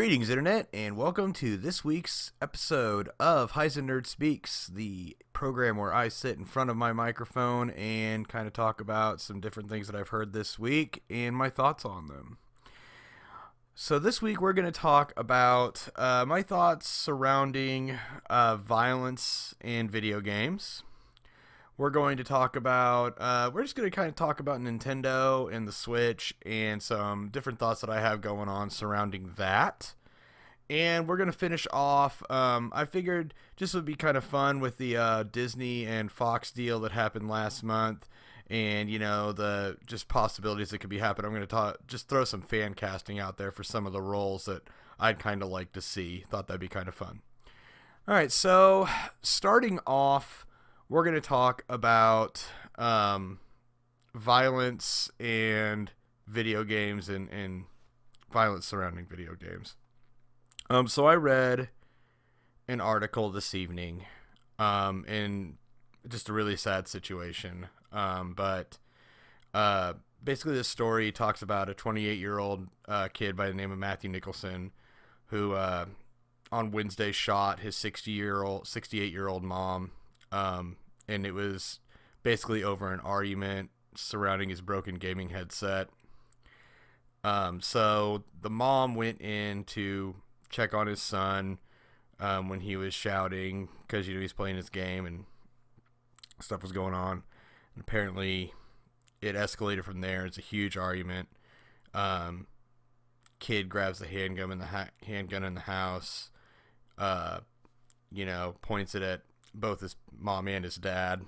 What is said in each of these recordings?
Greetings, Internet, and welcome to this week's episode of HeiseNerd Speaks, the program where I sit in front of my microphone and kind of talk about some different things that I've heard this week and my thoughts on them. So this week we're going to talk about my thoughts surrounding violence in video games. We're going to talk about, we're just going to kind of talk about Nintendo and the Switch and some different thoughts that I have going on surrounding that. And we're going to finish off, I figured just would be kind of fun with the Disney and Fox deal that happened last month. And, you know, the just possibilities that could be happening. I'm going to just throw some fan casting out there for some of the roles that I'd kind of like to see. Thought that'd be kind of fun. All right, so starting off, we're going to talk about violence and video games and violence surrounding video games. So I read an article this evening in just a really sad situation. But basically this story talks about a 28-year-old kid by the name of Matthew Nicholson who on Wednesday shot his 68-year-old mom. And it was basically over an argument surrounding his broken gaming headset. So the mom went in to check on his son when he was shouting because, you know, he's playing his game and stuff was going on. And apparently it escalated from there. It's a huge argument. Kid grabs the handgun in the house, you know, points it at both his mom and his dad,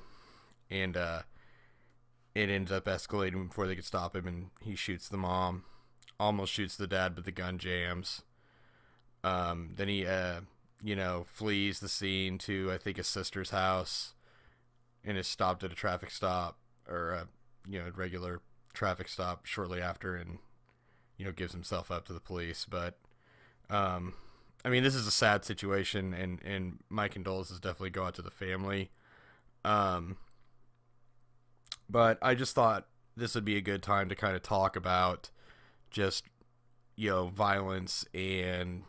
and it ends up escalating before they could stop him, and he shoots the mom, almost shoots the dad, but the gun jams. Then he, you know, flees the scene to, I think, his sister's house, and is stopped at a traffic stop, or you know, a regular traffic stop shortly after, and, you know, gives himself up to the police. But I mean, this is a sad situation, and my condolences definitely go out to the family. But I just thought this would be a good time to kind of talk about just, you know, violence and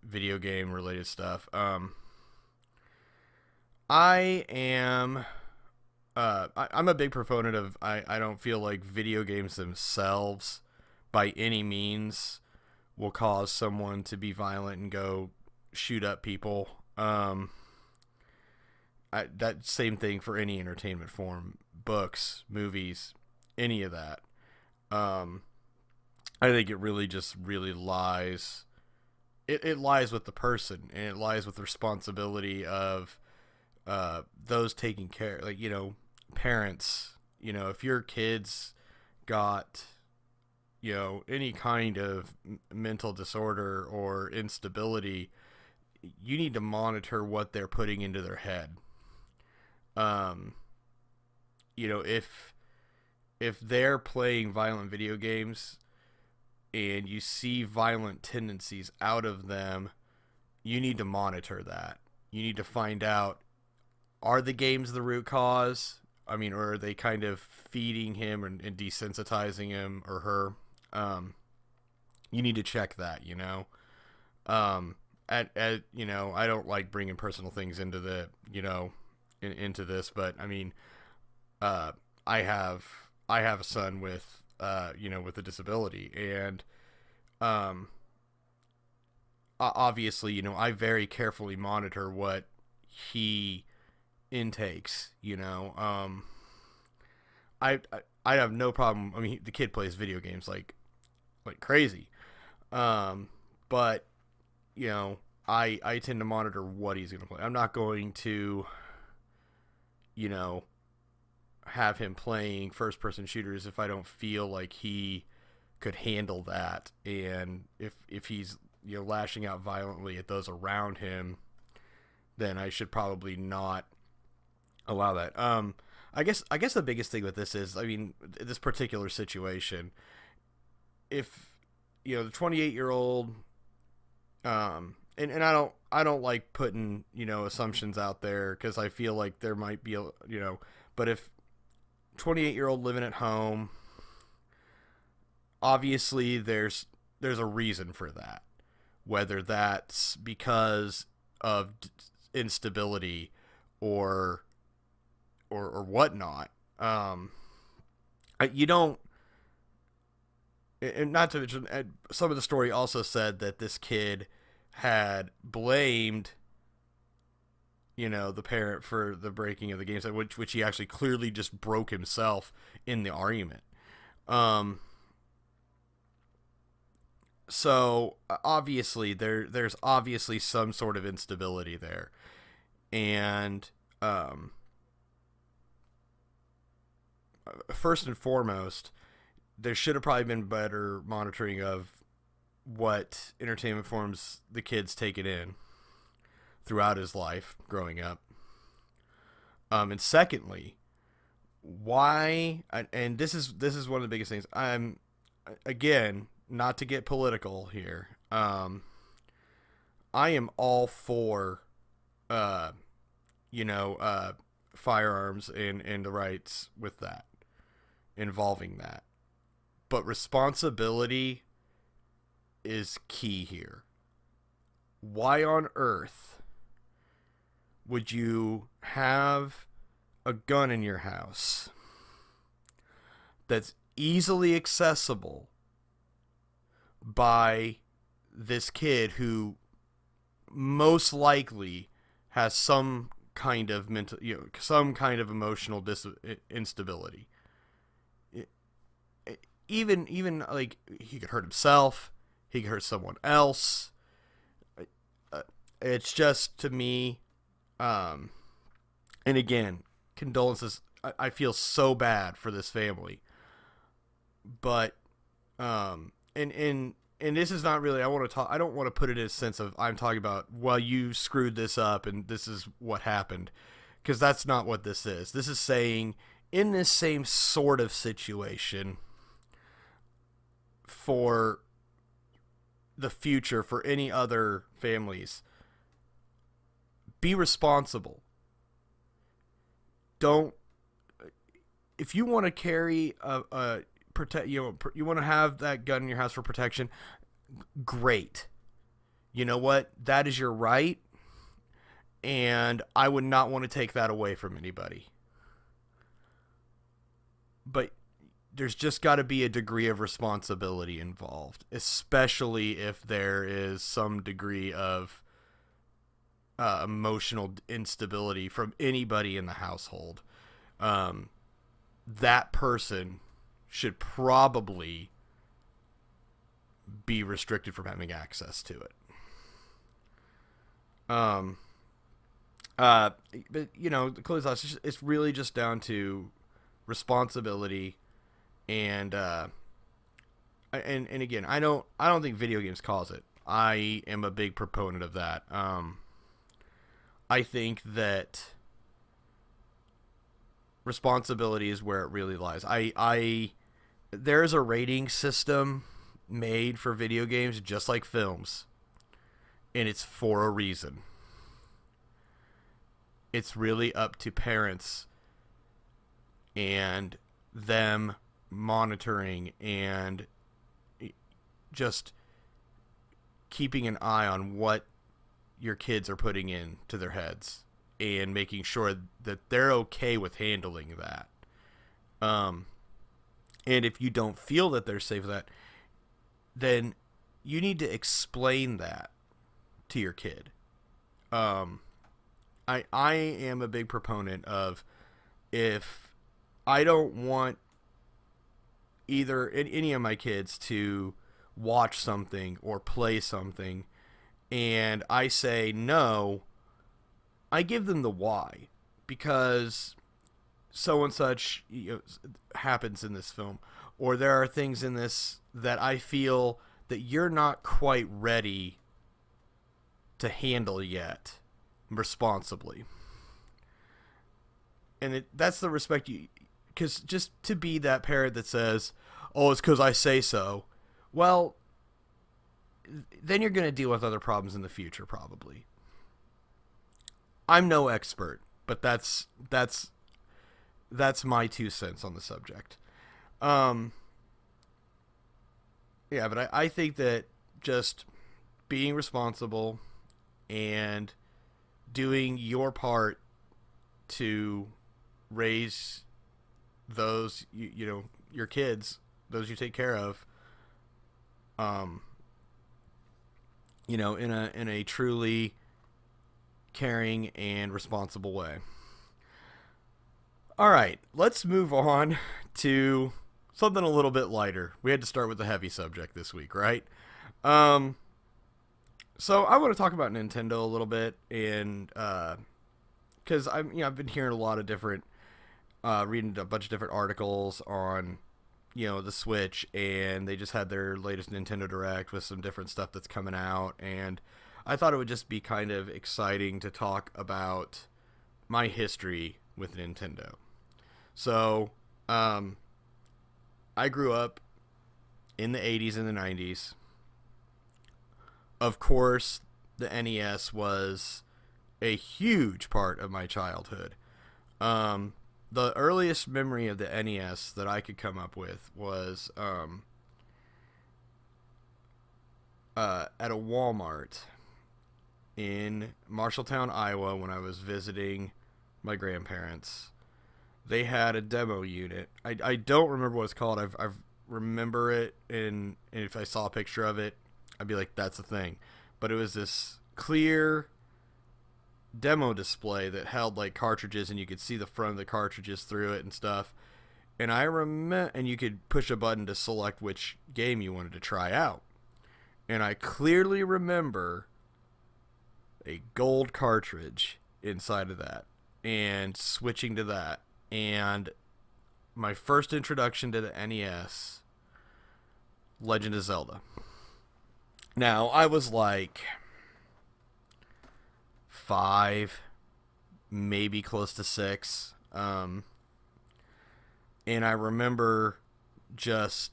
video game related stuff. I'm a big proponent of, I don't feel like video games themselves by any means will cause someone to be violent and go shoot up people. That same thing for any entertainment form, books, movies, any of that. I think it really just really lies. It lies with the person, and it lies with the responsibility of those taking care, like, you know, parents. You know, if your kids got, you know, any kind of mental disorder or instability, you need to monitor what they're putting into their head. You know, if they're playing violent video games and you see violent tendencies out of them, you need to monitor that. You need to find out, are the games the root cause? I mean, or are they kind of feeding him and desensitizing him or her? You need to check that, you know. You know, I don't like bringing personal things into the, you know, into this, but I mean, I have a son with, you know, with a disability, and obviously, you know, I very carefully monitor what he intakes, you know. I have no problem. I mean, the kid plays video games like crazy. But, you know, I tend to monitor what he's going to play. I'm not going to, you know, have him playing first person shooters if I don't feel like he could handle that. And if he's, you know, lashing out violently at those around him, then I should probably not allow that. I guess the biggest thing with this is, I mean, this particular situation, if, you know, the 28-year-old, and I don't like putting, you know, assumptions out there, because I feel like there might be, you know, but if 28-year-old living at home, obviously there's a reason for that. whether that's because of instability or whatnot. You don't, and not to mention, some of the story also said that this kid had blamed, the parent for the breaking of the games, which he actually clearly just broke himself in the argument. So obviously there's obviously some sort of instability there, and first and foremost, there should have probably been better monitoring of what entertainment forms the kid's taken in throughout his life growing up. And secondly, why? And this is one of the biggest things. I'm, again, not to get political here. I am all for, firearms and the rights with that, involving that. But responsibility is key here. Why on earth would you have a gun in your house that's easily accessible by this kid who most likely has some kind of mental, some kind of emotional instability? Even like, he could hurt himself, he could hurt someone else. It's just, to me, and again, condolences. I feel so bad for this family, but and this is not really, I don't want to put it in a sense of I'm talking about, well, you screwed this up and this is what happened, because that's not what this is. This is saying, in this same sort of situation, for the future, for any other families, be responsible. Don't, if you want to carry you want to have that gun in your house for protection, great. You know what? That is your right, and I would not want to take that away from anybody. But there's just got to be a degree of responsibility involved, especially if there is some degree of emotional instability from anybody in the household. That person should probably be restricted from having access to it. But the close out, it's really just down to responsibility. And again, I don't think video games cause it. I am a big proponent of that. I think that responsibility is where it really lies. There's a rating system made for video games just like films, and it's for a reason. It's really up to parents and them monitoring and just keeping an eye on what your kids are putting into their heads and making sure that they're okay with handling that. And if you don't feel that they're safe with that, then you need to explain that to your kid. I am a big proponent of, if I don't want either any of my kids to watch something or play something, and I say no, I give them the why, because so and such happens in this film, or there are things in this that I feel that you're not quite ready to handle yet responsibly. And that's the respect you, because just to be that parent that says, oh, it's because I say so, well, then you're going to deal with other problems in the future, probably. I'm no expert, but that's my 2 cents on the subject. Yeah, but I think that just being responsible and doing your part to raise those your kids, those you take care of, in a truly caring and responsible way. All right, let's move on to something a little bit lighter. We had to start with a heavy subject this week, right? So I want to talk about Nintendo a little bit, and because I've been hearing a lot of different, reading a bunch of different articles on, the Switch, and they just had their latest Nintendo Direct with some different stuff that's coming out, and I thought it would just be kind of exciting to talk about my history with Nintendo. So, I grew up in the 80s and the 90s. Of course, the NES was a huge part of my childhood. The earliest memory of the NES that I could come up with was at a Walmart in Marshalltown, Iowa, when I was visiting my grandparents. They had a demo unit. I don't remember what it's called. I remember it, and if I saw a picture of it, I'd be like, that's the thing. But it was this clear demo display that held like cartridges, and you could see the front of the cartridges through it and stuff. And and you could push a button to select which game you wanted to try out. And I clearly remember a gold cartridge inside of that and switching to that. And my first introduction to the NES, Legend of Zelda. Now, I was like 5, maybe close to 6. And I remember just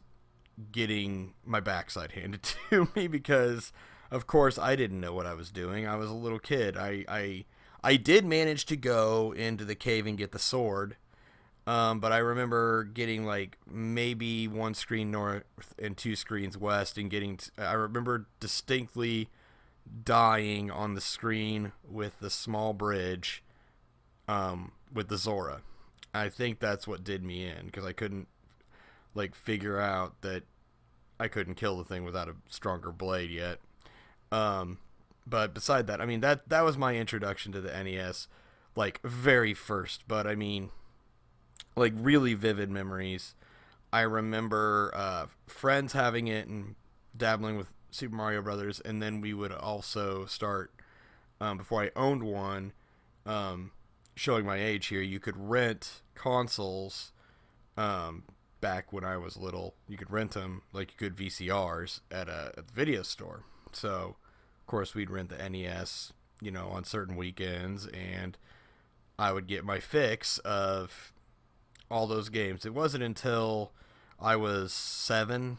getting my backside handed to me because, of course, I didn't know what I was doing. I was a little kid. I did manage to go into the cave and get the sword. But I remember getting like maybe 1 screen north and 2 screens west and I remember distinctly dying on the screen with the small bridge, with the Zora. I think that's what did me in, because I couldn't like figure out that I couldn't kill the thing without a stronger blade yet. But beside that, I mean, that was my introduction to the NES, like very first, but I mean, like really vivid memories. I remember friends having it and dabbling with Super Mario Brothers, and then we would also start, before I owned one, showing my age here, you could rent consoles. Back when I was little, you could rent them like you could VCRs at the video store. So, of course, we'd rent the NES, on certain weekends, and I would get my fix of all those games. It wasn't until I was 7,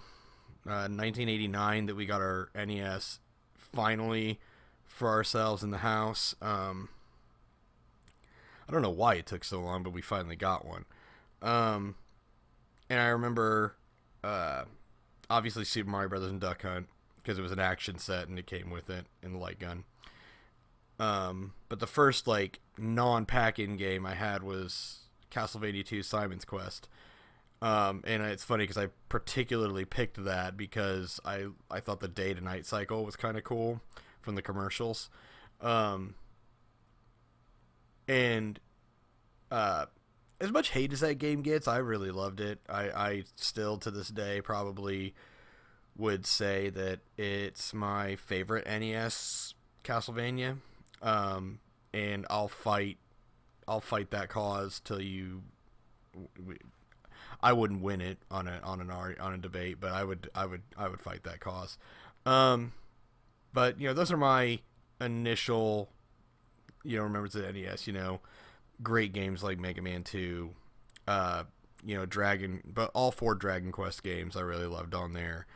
1989, that we got our NES finally for ourselves in the house. I don't know why it took so long, but we finally got one. And I remember, obviously, Super Mario Brothers and Duck Hunt, because it was an action set and it came with it in the light gun. But the first like non-pack-in game I had was Castlevania 2 Simon's Quest. And it's funny because I particularly picked that because I thought the day to night cycle was kind of cool from the commercials. And as much hate as that game gets, I really loved it. I still to this day probably would say that it's my favorite NES Castlevania. And I'll fight that cause till you. I wouldn't win it on a debate, but I would fight that cause. But those are my initial, remembers of the NES. Great games like Mega Man 2, but all 4 Dragon Quest games I really loved on there.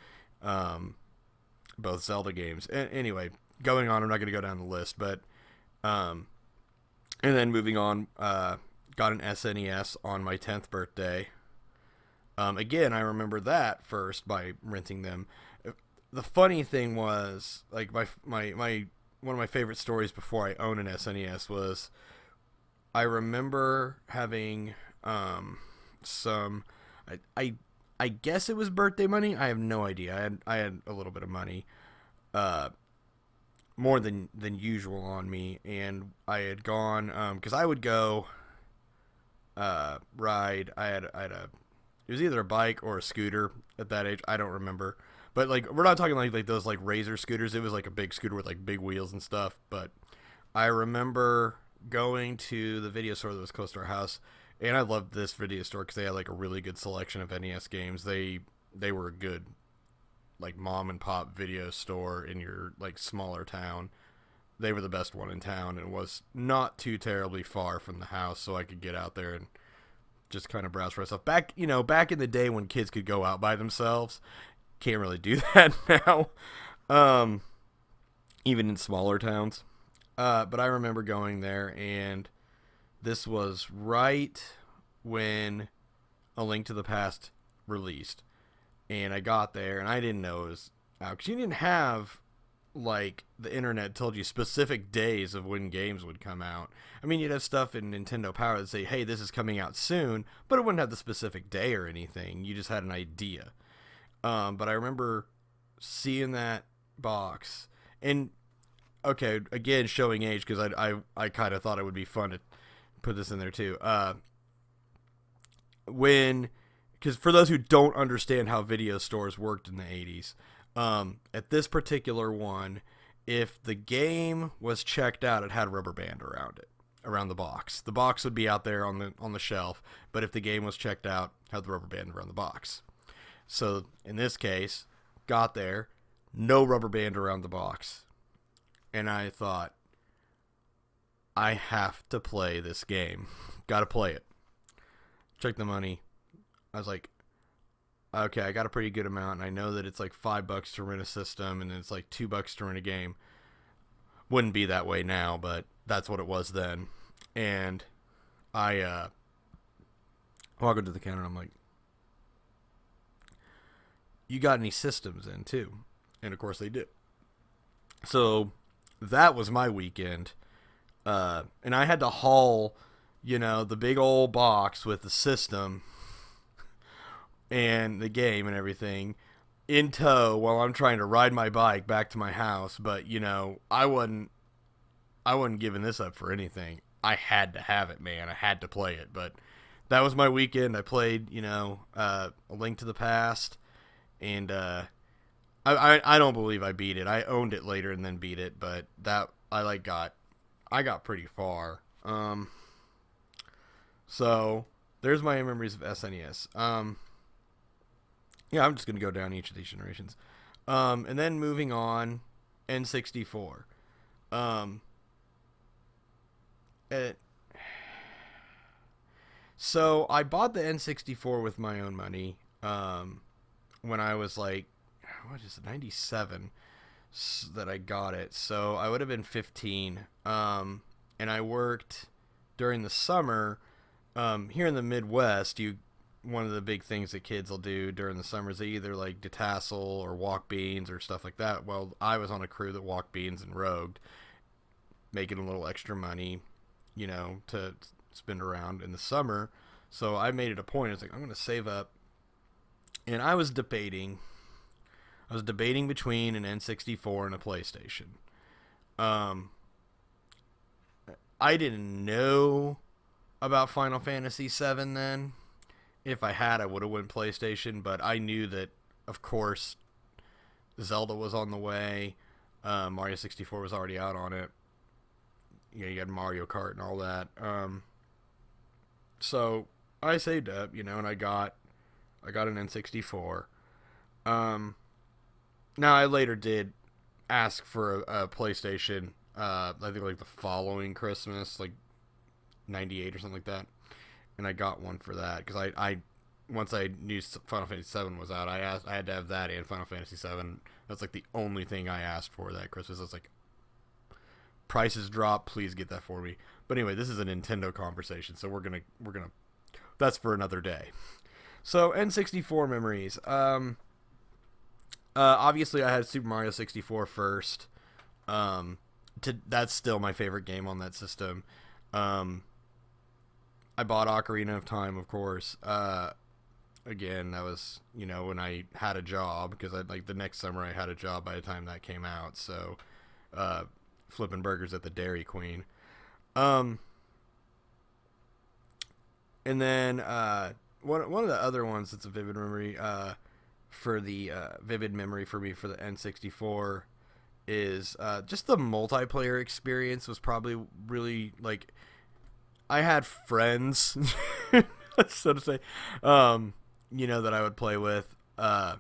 Both Zelda games. Anyway, going on, I'm not going to go down the list, but and then moving on, got an SNES on my 10th birthday. Again, I remember that first by renting them. the funny thing was, like, my one of my favorite stories before I owned an SNES was I remember having some I I guess it was birthday money. I have no idea. I had a little bit of money, uh, more than usual on me, and I had gone because I would go ride. I had a it was either a bike or a scooter at that age. I don't remember. But like we're not talking like those like razor scooters. It was like a big scooter with like big wheels and stuff. But I remember going to the video store that was close to our house, and I loved this video store because they had like a really good selection of NES games. They were a good like mom and pop video store in your like smaller town. They were the best one in town, and it was not too terribly far from the house, so I could get out there and just kind of browse for myself. Back in the day when kids could go out by themselves, can't really do that now. Even in smaller towns. But I remember going there, and this was right when A Link to the Past released. And I got there, and I didn't know it was out. Because you didn't have, like, the internet told you specific days of when games would come out. I mean, you'd have stuff in Nintendo Power that say, hey, this is coming out soon, but it wouldn't have the specific day or anything. You just had an idea. But I remember seeing that box, and okay, again, showing age, because I kind of thought it would be fun to put this in there too. Because for those who don't understand how video stores worked in the 80s, at this particular one, if the game was checked out, it had a rubber band around it, around the box. The box would be out there on the shelf, but if the game was checked out, it had the rubber band around the box. So in this case, got there, no rubber band around the box. And I thought, I have to play this game. Gotta play it. Check the money. I was like, okay, I got a pretty good amount, and I know that it's like $5 to rent a system, and it's like $2 to rent a game. Wouldn't be that way now, but that's what it was then. And I walk up to the counter, and I'm like, you got any systems in, too? And, of course, they did. So that was my weekend. And I had to haul, the big old box with the system and the game and everything in tow while I'm trying to ride my bike back to my house. But, I wasn't giving this up for anything. I had to have it, man. I had to play it. But that was my weekend. I played, A Link to the Past. And I don't believe I beat it. I owned it later and then beat it, but that I got pretty far. So there's my memories of SNES. Yeah, I'm just gonna go down each of these generations. And then moving on, N64. So I bought the N64 with my own money. When I was like, what is it, 97 that I got it. So I would have been 15. And I worked during the summer. Here in the Midwest, one of the big things that kids will do during the summer is they either like detassel or walk beans or stuff like that. Well, I was on a crew that walked beans and rogued, making a little extra money, to spend around in the summer. So I made it a point. I was like, I'm going to save up. And I was debating between an N64 and a PlayStation. I didn't know about Final Fantasy VII then. If I had, I would have went PlayStation, but I knew that, of course, Zelda was on the way. Mario 64 was already out on it. You got Mario Kart and all that. So I saved up, and I got an N64. Now I later did ask for a PlayStation. I think like the following Christmas, like 98 or something like that, and I got one for that because I once I knew Final Fantasy VII was out, I had to have that and Final Fantasy VII. That's like the only thing I asked for that Christmas. I was like, prices drop, please get that for me. But anyway, this is a Nintendo conversation, so we're gonna that's for another day. So N64 memories. Obviously, I had Super Mario 64 first. That's still my favorite game on that system. Um, I bought Ocarina of Time, of course. Again, that was when I had a job, because I like the next summer I had a job by the time that came out. So, flipping burgers at the Dairy Queen. Um, and then one of the other ones that's a vivid memory for the vivid memory for me for the N64 is just the multiplayer experience was probably really like I had friends, so to say, that I would play with. And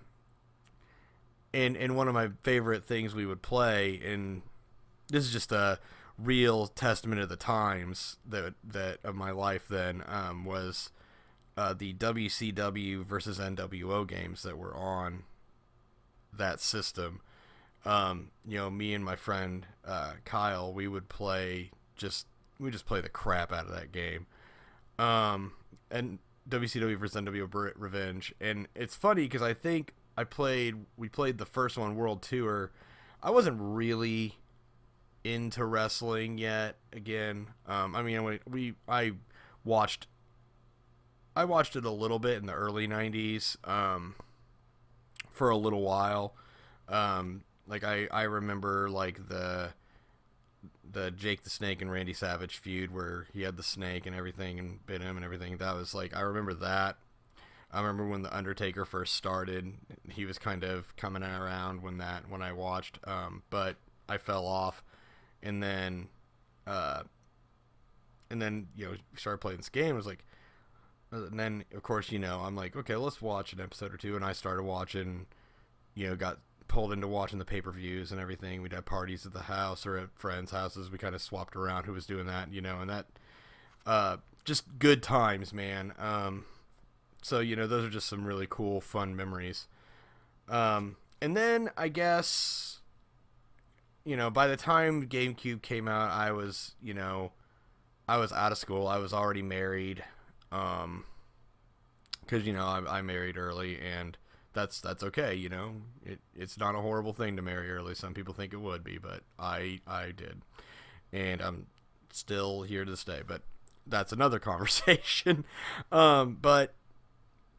one of my favorite things we would play, and this is just a real testament of the times that of my life then, was the WCW versus NWO games that were on that system. Me and my friend Kyle, we just play the crap out of that game. And WCW vs NWO Revenge, and it's funny because I think we played the first one, World Tour. I wasn't really into wrestling yet. Again, I watched it a little bit in the early '90s, for a little while. I remember like the Jake the Snake and Randy Savage feud where he had the snake and everything and bit him and everything. That was like, I remember that. I remember when the Undertaker first started, he was kind of coming around when I watched, but I fell off, and then started playing this game. I was like, and then of course I'm like, okay, let's watch an episode or two, and I started watching. Got pulled into watching the pay-per-views and everything. We'd have parties at the house or at friends' houses. We kind of swapped around who was doing that, and that just good times, man. So those are just some really cool, fun memories. And then I guess by the time GameCube came out, I was out of school. I was already married, because I married early, and that's okay. It's not a horrible thing to marry early. Some people think it would be, but I did, and I'm still here to stay. But that's another conversation. But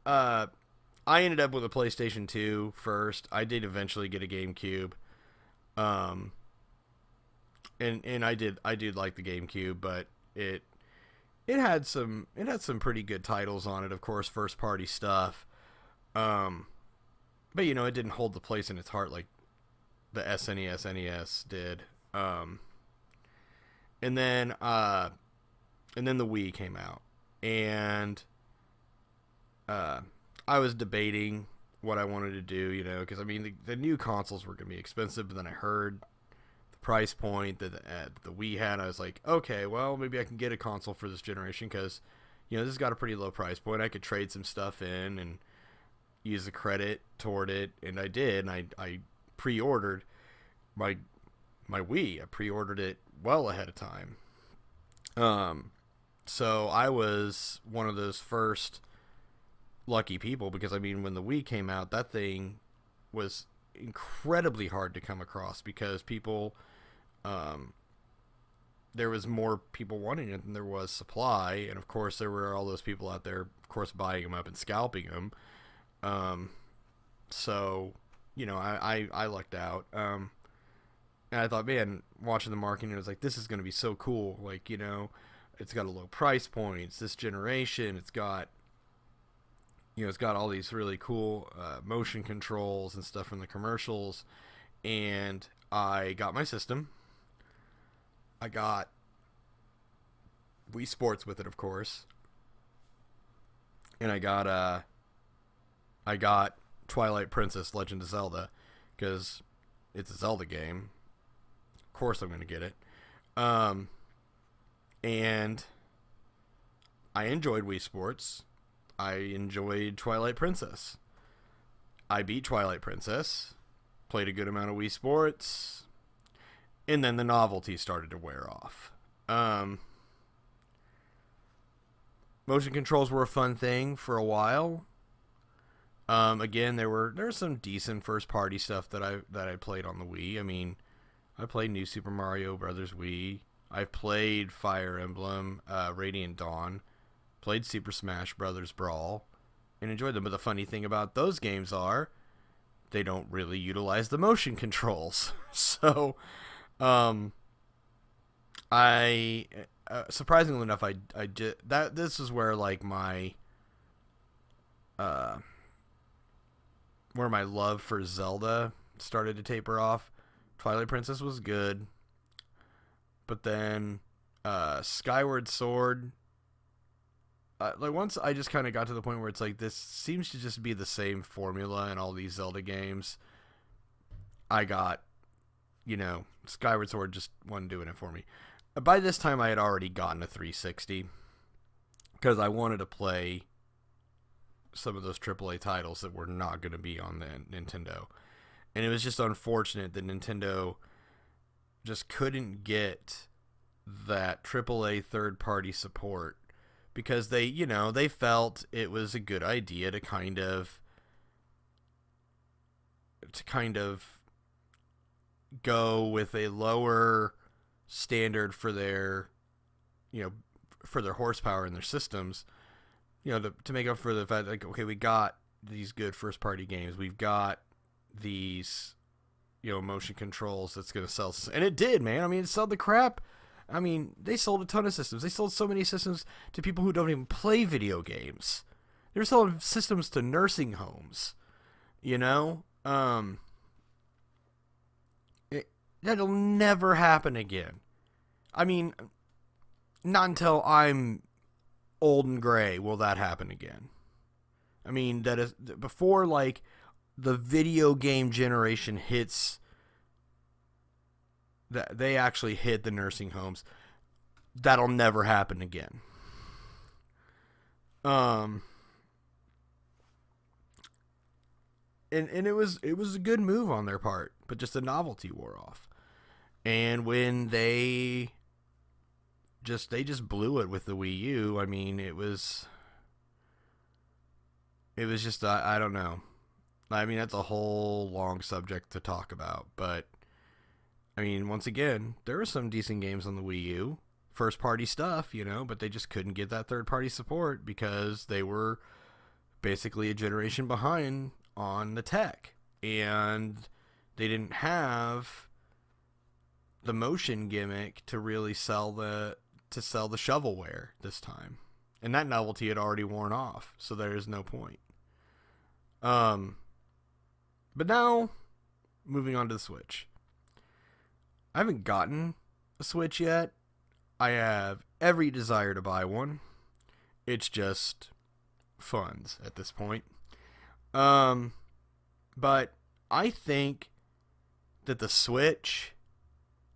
I ended up with a PlayStation 2 first. I did eventually get a GameCube. And I did like the GameCube, but it had some pretty good titles on it, of course, first party stuff. But it didn't hold the place in its heart like the SNES NES did. And then the Wii came out, and I was debating what I wanted to do, because the new consoles were going to be expensive, but then I heard the price point that the Wii had. I was like, okay, well, maybe I can get a console for this generation, because this has got a pretty low price point. I could trade some stuff in and use the credit toward it, and I did, and I pre-ordered my Wii. I pre-ordered it well ahead of time. So I was one of those first lucky people, because when the Wii came out, that thing was incredibly hard to come across, because people there was more people wanting it than there was supply, and of course there were all those people out there, of course, buying them up and scalping them. So I lucked out. And I thought, man, watching the marketing, it was like, this is going to be so cool. Like, it's got a low price point. It's this generation. It's got all these really cool motion controls and stuff from the commercials. And I got my system. I got Wii Sports with it, of course. And I got Twilight Princess Legend of Zelda, because it's a Zelda game. Of course I'm going to get it. And I enjoyed Wii Sports. I enjoyed Twilight Princess. I beat Twilight Princess, played a good amount of Wii Sports, and then the novelty started to wear off. Motion controls were a fun thing for a while. Again, there was some decent first party stuff that I played on the Wii. I mean, I played New Super Mario Brothers Wii. I've played Fire Emblem, Radiant Dawn, played Super Smash Brothers Brawl, and enjoyed them. But the funny thing about those games are they don't really utilize the motion controls. So, I surprisingly enough, I did that. This is where like my where my love for Zelda started to taper off. Twilight Princess was good, but then Skyward Sword. Like once I just kind of got to the point where it's like this seems to just be the same formula in all these Zelda games. I got, Skyward Sword just wasn't doing it for me. By this time, I had already gotten a 360 because I wanted to play some of those AAA titles that were not going to be on the Nintendo. And it was just unfortunate that Nintendo just couldn't get that AAA third-party support because they felt it was a good idea to kind of go with a lower standard for their horsepower in their systems, to make up for the fact like, okay, we got these good first party games, we've got these motion controls that's going to sell, and it did, man. I mean, it sold the crap. I mean, they sold a ton of systems. They sold so many systems to people who don't even play video games. They're selling systems to nursing homes, that'll never happen again. I mean, not until I'm old and gray will that happen again. I mean, that is before like the video game generation hits, that they actually hit the nursing homes. That'll never happen again. And it was a good move on their part, but just the novelty wore off. And when they just blew it with the Wii U, I mean, it was just I don't know. I mean, that's a whole long subject to talk about, but I mean, once again, there were some decent games on the Wii U, first party stuff, but they just couldn't get that third party support because they were basically a generation behind on the tech, and they didn't have the motion gimmick to really sell the shovelware this time, and that novelty had already worn off, so there is no point. But now moving on to the Switch. I haven't gotten a Switch yet. I have every desire to buy one. It's just funds at this point. But I think that the Switch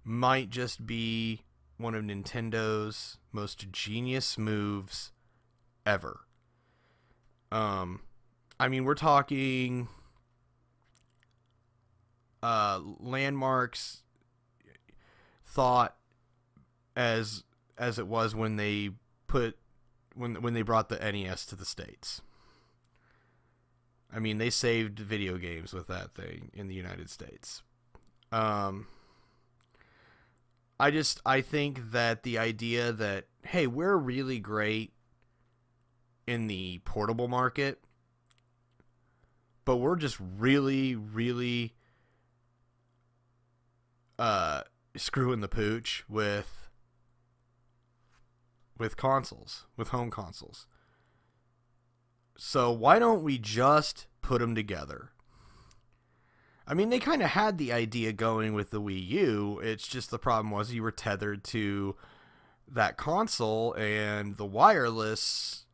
might just be one of Nintendo's most genius moves ever. I mean, we're talking landmarks thought as it was when they when they brought the NES to the States. I mean, they saved video games with that thing in the United States. I think that the idea that, hey, we're really great in the portable market, but we're just really, really screwing the pooch with consoles, with home consoles. So why don't we just put them together? I mean, they kind of had the idea going with the Wii U. It's just the problem was you were tethered to that console, and the wireless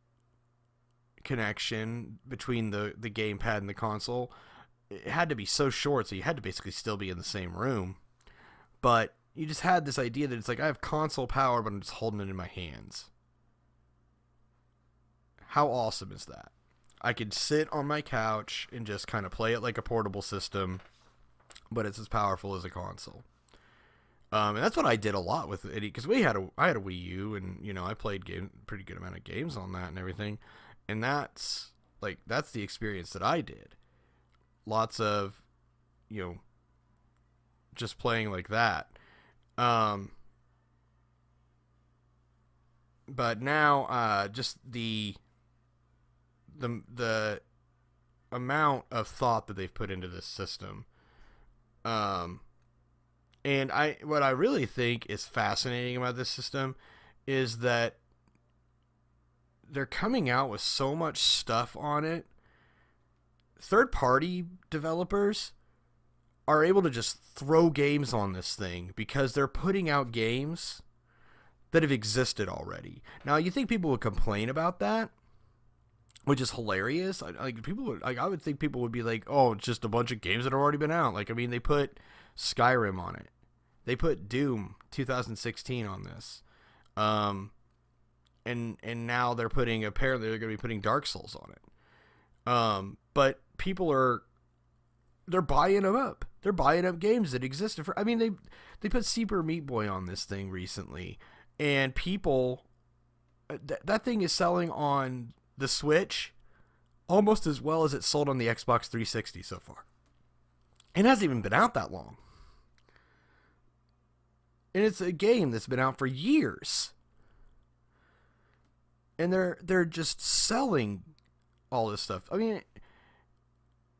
connection between the gamepad and the console, it had to be so short, so you had to basically still be in the same room. But you just had this idea that it's like, I have console power, but I'm just holding it in my hands. How awesome is that? I could sit on my couch and just kind of play it like a portable system, but it's as powerful as a console. And that's what I did a lot with it, because I had a Wii U, and I played pretty good amount of games on that and everything. And that's like, that's the experience that I did. Lots of, just playing like that. But now, just the amount of thought that they've put into this system. And what I really think is fascinating about this system is that they're coming out with so much stuff on it. Third-party developers are able to just throw games on this thing because they're putting out games that have existed already. Now, you think people would complain about that, which is hilarious. I would think people would be like, "Oh, it's just a bunch of games that have already been out." Like, I mean, they put Skyrim on it. They put Doom 2016 on this. And now apparently they're going to be putting Dark Souls on it. But people they're buying them up. They're buying up games that existed they put Super Meat Boy on this thing recently, and people, that thing is selling on the Switch almost as well as it sold on the Xbox 360 so far. It hasn't even been out that long. And it's a game that's been out for years. And they're just selling all this stuff. I mean,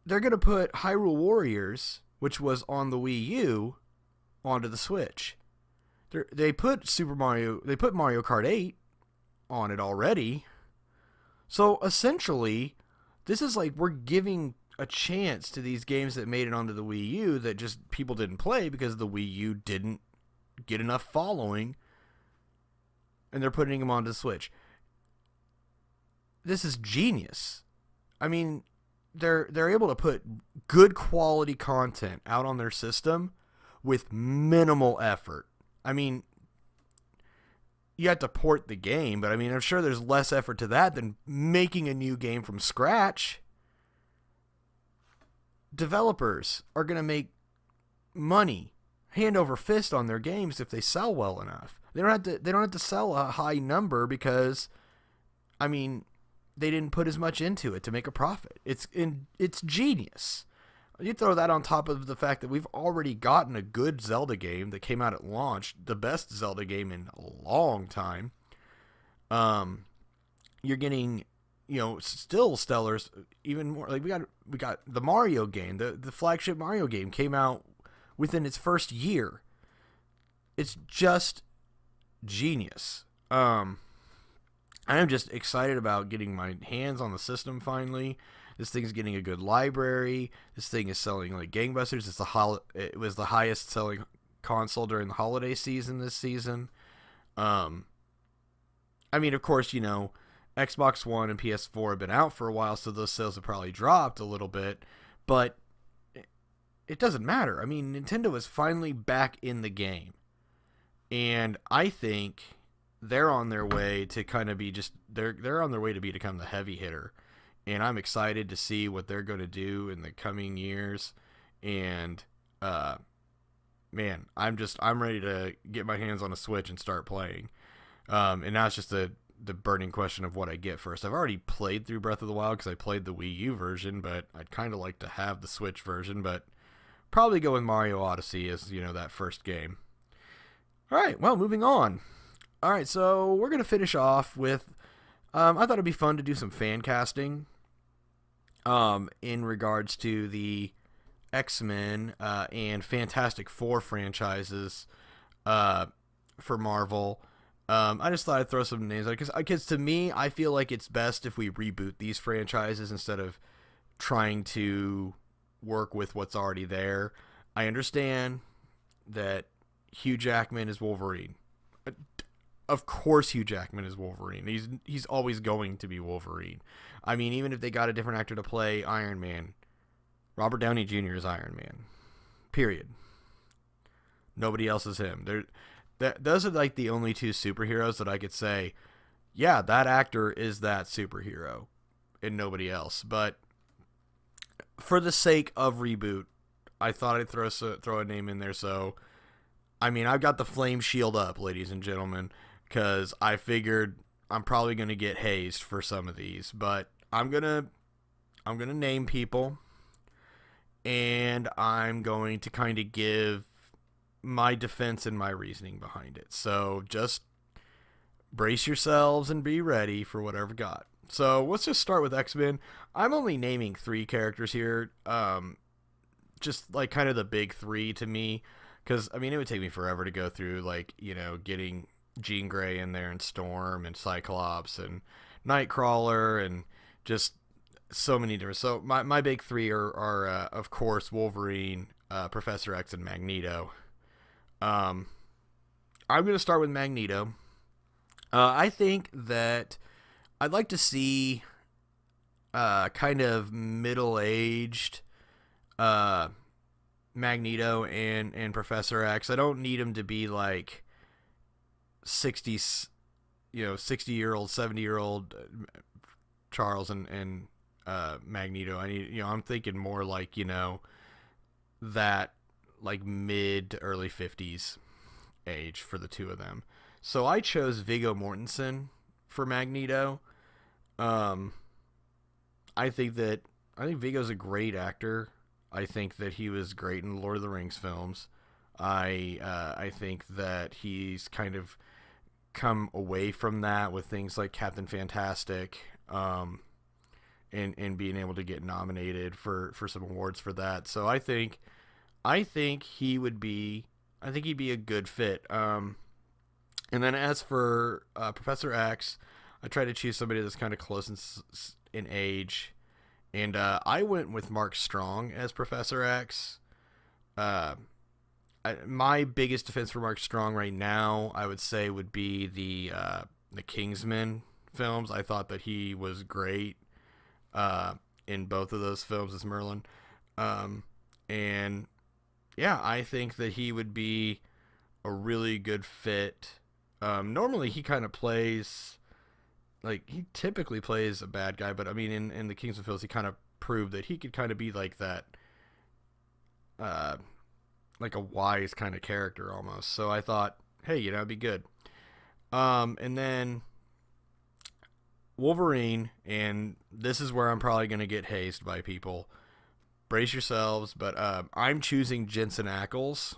they're going to put Hyrule Warriors, which was on the Wii U, onto the Switch. They put Mario Kart 8 on it already. So essentially, this is like we're giving a chance to these games that made it onto the Wii U that just people didn't play because the Wii U didn't get enough following, and they're putting them onto the Switch. This is genius. I mean, they're able to put good quality content out on their system with minimal effort. I mean, you have to port the game, but I mean, I'm sure there's less effort to that than making a new game from scratch. Developers are going to make money hand over fist on their games if they sell well enough. They don't have to sell a high number because, I mean, they didn't put as much into it to make a profit. It's genius. You throw that on top of the fact that we've already gotten a good Zelda game that came out at launch, the best Zelda game in a long time. You're getting, still stellars, even more. Like we got the Mario game, the flagship Mario game came out within its first year. It's just genius. I am just excited about getting my hands on the system finally. This thing's getting a good library. This thing is selling like gangbusters. It was the highest selling console during the holiday season this season. I mean, of course, Xbox One and PS4 have been out for a while, so those sales have probably dropped a little bit, but it doesn't matter. I mean, Nintendo is finally back in the game, and I think they're on their way to kind of be they're on their way to become the heavy hitter, and I'm excited to see what they're going to do in the coming years. And man, I'm ready to get my hands on a Switch and start playing. And now it's just the burning question of what I get first. I've already played through Breath of the Wild because I played the Wii U version, but I'd kind of like to have the Switch version. But probably go with Mario Odyssey as that first game. All right, well, moving on. All right, so we're going to finish off with, I thought it'd be fun to do some fan casting in regards to the X-Men and Fantastic Four franchises for Marvel. I just thought I'd throw some names out because to me, I feel like it's best if we reboot these franchises instead of trying to work with what's already there. I understand that Hugh Jackman is Wolverine. Of course Hugh Jackman is Wolverine. He's always going to be Wolverine. I mean, even if they got a different actor to play Iron Man, Robert Downey Jr. is Iron Man. Period. Nobody else is him. Those are like the only two superheroes that I could say, yeah, that actor is that superhero and nobody else. But for the sake of reboot, I thought I'd throw a name in there. So, I mean, I've got the flame shield up, ladies and gentlemen, because I figured I'm probably going to get hazed for some of these, but I'm going to I'm going to name people, and I'm going to kind of give my defense and my reasoning behind it. So just brace yourselves and be ready for whatever got. So let's just start with X-Men. I'm only naming 3 characters here, just like kind of the big 3 to me, because I mean it would take me forever to go through, like, you know, getting Jean Grey in there and Storm and Cyclops and Nightcrawler and just so many different. So my big 3 are of course Wolverine, Professor X, and Magneto. I'm going to start with Magneto. I think that I'd like to see kind of middle-aged Magneto and Professor X. I don't need him to be like 60s, 60-year-old, 70-year-old Charles and Magneto. I need, I'm thinking more like, that like mid to early 50s age for the two of them. So I chose Viggo Mortensen for Magneto. I think Viggo's a great actor. I think that he was great in Lord of the Rings films. I think that he's kind of come away from that with things like Captain Fantastic, and being able to get nominated for some awards for that. So I think he'd be a good fit. And then as for Professor X, I tried to choose somebody that's kind of close in age. And I went with Mark Strong as Professor X. My biggest defense for Mark Strong right now, I would say, would be the Kingsman films. I thought that he was great in both of those films as Merlin. And yeah, I think that he would be a really good fit. Normally he kind of plays, like, he typically plays a bad guy, but I mean, in the Kingsman films, he kind of proved that he could kind of be like that, like a wise kind of character almost. So I thought, hey, it'd be good. And then Wolverine, and this is where I'm probably going to get hazed by people. Brace yourselves, but I'm choosing Jensen Ackles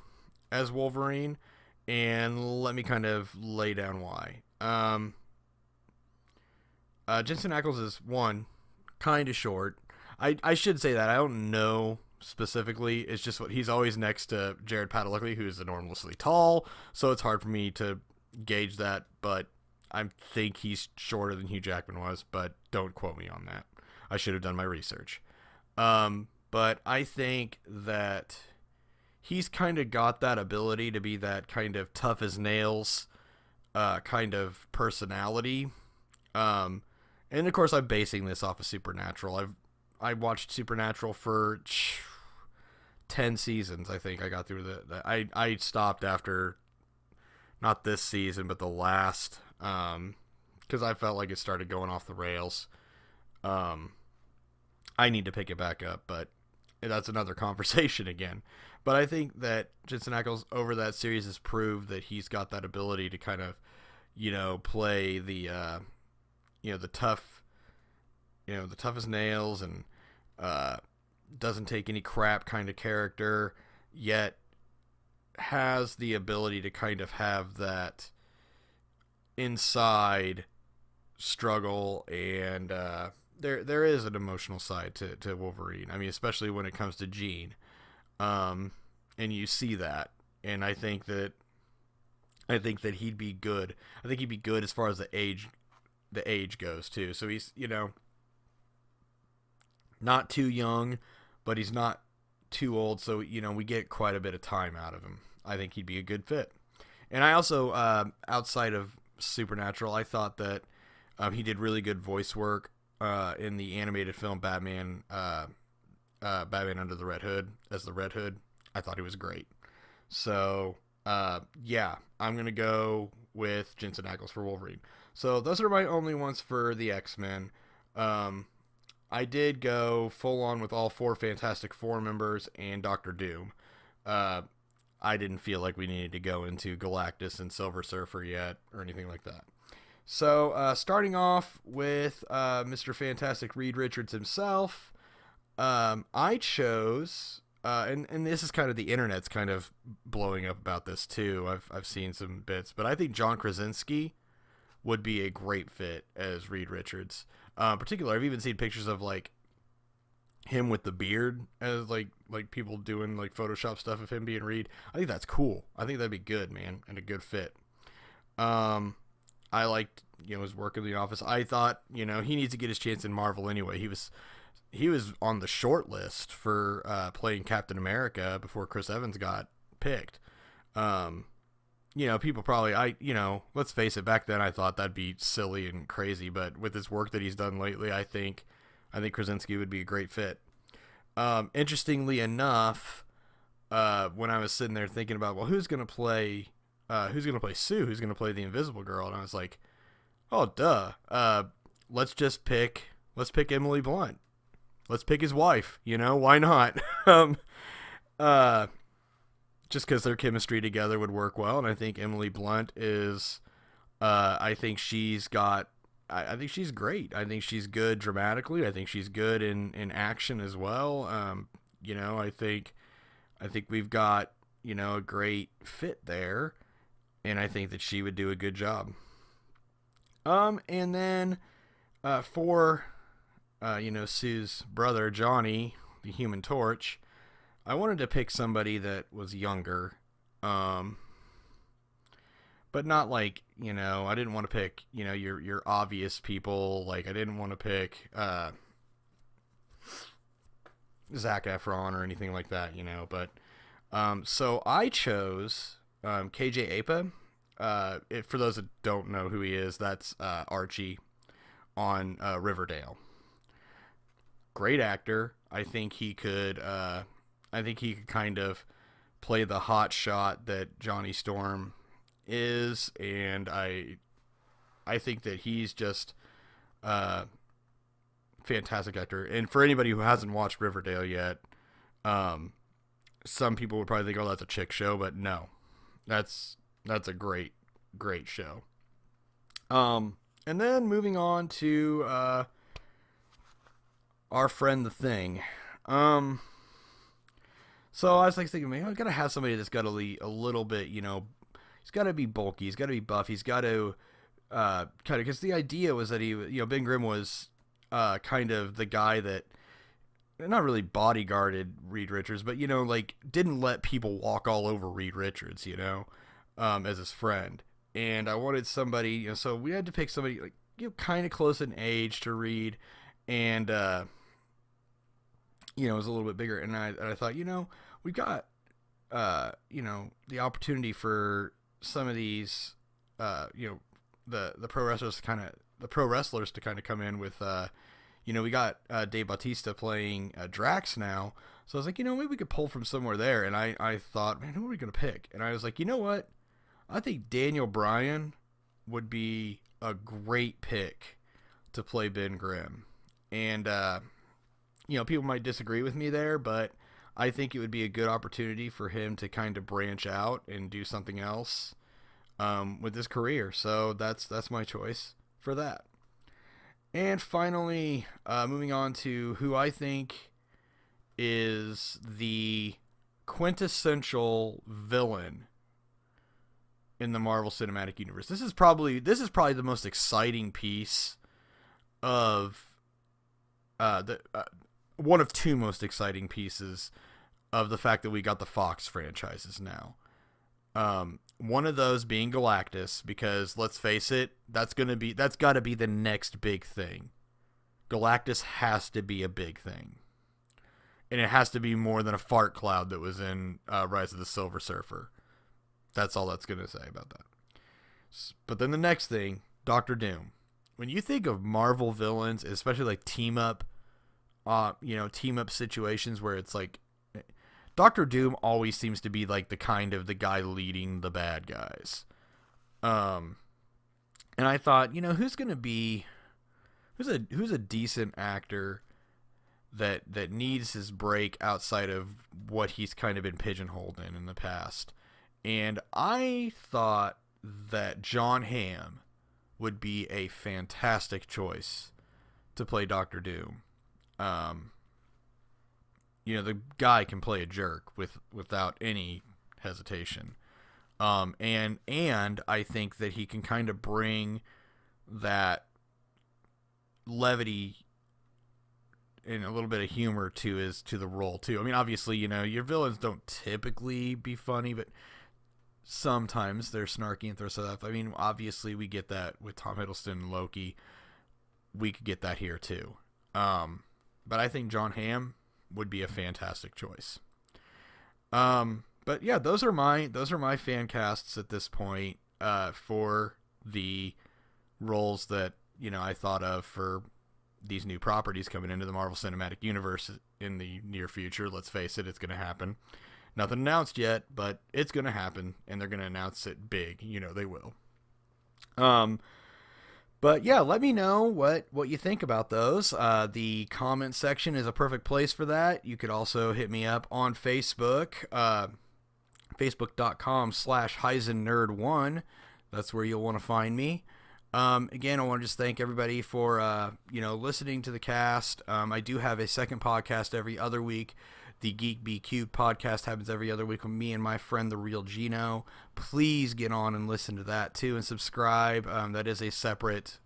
as Wolverine, and let me kind of lay down why. Jensen Ackles is, one, kind of short. I should say that. I don't know specifically. It's just what he's always next to Jared Padalecki, who's enormously tall, so it's hard for me to gauge that, but I think he's shorter than Hugh Jackman was, but don't quote me on that. I should have done my research. But I think that he's kind of got that ability to be that kind of tough as nails kind of personality. And of course, I'm basing this off of Supernatural. I watched Supernatural for 10 seasons. I think I got through I stopped after not this season, but the last, because I felt like it started going off the rails. I need to pick it back up, but that's another conversation again. But I think that Jensen Ackles over that series has proved that he's got that ability to kind of, play the tough, the toughest nails, and doesn't take any crap kind of character, yet has the ability to kind of have that inside struggle, and there is an emotional side to Wolverine. I mean, especially when it comes to Jean, and you see that, and I think that he'd be good. I think he'd be good as far as the age goes too. So he's, not too young, but he's not too old. So, we get quite a bit of time out of him. I think he'd be a good fit. And I also, outside of Supernatural, I thought that he did really good voice work in the animated film Batman Under the Red Hood as the Red Hood. I thought he was great. So, yeah, I'm going to go with Jensen Ackles for Wolverine. So those are my only ones for the X-Men. I did go full on with all 4 Fantastic Four members and Doctor Doom. I didn't feel like we needed to go into Galactus and Silver Surfer yet or anything like that. So starting off with Mr. Fantastic Reed Richards himself, I chose, and this is kind of the internet's kind of blowing up about this too. I've seen some bits, but I think John Krasinski would be a great fit as Reed Richards. Particularly, I've even seen pictures of like him with the beard as like people doing like Photoshop stuff of him being Reed. I think that's cool. I think that'd be good, man, and a good fit. I liked his work in The Office. I thought he needs to get his chance in Marvel anyway. He was on the short list for playing Captain America before Chris Evans got picked. People probably let's face it, back then I thought that'd be silly and crazy, but with his work that he's done lately, I think Krasinski would be a great fit. Interestingly enough, when I was sitting there thinking about, well, who's gonna play Sue, who's gonna play the Invisible Girl, and I was like, oh duh, let's pick Emily Blunt. Let's pick his wife. Why not? Just because their chemistry together would work well, and I think Emily Blunt is, I think she's great. I think she's good dramatically. I think she's good in action as well. I think we've got a great fit there, and I think that she would do a good job. And then for Sue's brother Johnny, the Human Torch, I wanted to pick somebody that was younger, but not like I didn't want to pick your obvious people. Like I didn't want to pick Zac Efron or anything like that. But so I chose KJ Apa. For those that don't know who he is, that's Archie on Riverdale. Great actor. I think he could kind of play the hot shot that Johnny Storm is, and I think that he's just a fantastic actor. And for anybody who hasn't watched Riverdale yet, some people would probably think, oh, that's a chick show, but no, that's a great show. And then moving on to our friend the Thing. So I was like thinking, man, I gotta have somebody that's gotta be a little bit, he's gotta be bulky, he's gotta be buff, he's gotta kind of, because the idea was that Ben Grimm was kind of the guy that not really bodyguarded Reed Richards, but didn't let people walk all over Reed Richards, as his friend. And I wanted somebody, so we had to pick somebody like kind of close in age to Reed, and was a little bit bigger. And I thought, we've got the opportunity for some of these the pro wrestlers to kind of come in with we got Dave Bautista playing Drax now. So I was like, maybe we could pull from somewhere there. And I thought, man, who are we going to pick? And I was like, you know what? I think Daniel Bryan would be a great pick to play Ben Grimm. And, people might disagree with me there, but I think it would be a good opportunity for him to kind of branch out and do something else with his career. So that's my choice for that. And finally, moving on to who I think is the quintessential villain in the Marvel Cinematic Universe. This is probably the most exciting piece of one of two most exciting pieces of the fact that we got the Fox franchises now. One of those being Galactus, because let's face it, that's got to be the next big thing. Galactus has to be a big thing. And it has to be more than a fart cloud that was in Rise of the Silver Surfer. That's all that's going to say about that. But then the next thing, Doctor Doom. When you think of Marvel villains, especially like team up situations where it's like Doctor Doom always seems to be like the guy leading the bad guys. And I thought, who's a decent actor that needs his break outside of what he's kind of been pigeonholed in the past. And I thought that Jon Hamm would be a fantastic choice to play Doctor Doom. the guy can play a jerk without any hesitation. And I think that he can kind of bring that levity and a little bit of humor to the role too. I mean, obviously, your villains don't typically be funny, but sometimes they're snarky and throw stuff. I mean, obviously we get that with Tom Hiddleston and Loki. We could get that here too. But I think Jon Hamm would be a fantastic choice. But yeah, those are my fan casts at this point, for the roles that, I thought of for these new properties coming into the Marvel Cinematic Universe in the near future. Let's face it, it's going to happen. Nothing announced yet, but it's going to happen, and they're going to announce it big. They will. But yeah, let me know what you think about those. The comment section is a perfect place for that. You could also hit me up on Facebook, facebook.com/HeiseNerd1. That's where you'll want to find me. Again, I want to just thank everybody for, listening to the cast. I do have a second podcast every other week. The Geek BQ podcast happens every other week with me and my friend, the Real Gino. Please get on and listen to that too, and subscribe. That is a separate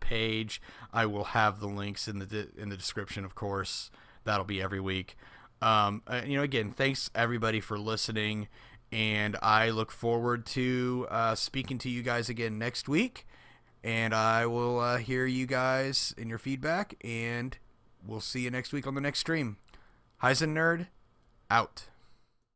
page. I will have the links in the description, of course. That'll be every week. Again, thanks everybody for listening, and I look forward to speaking to you guys again next week. And I will hear you guys and your feedback, and we'll see you next week on the next stream. HeiseNerd, out.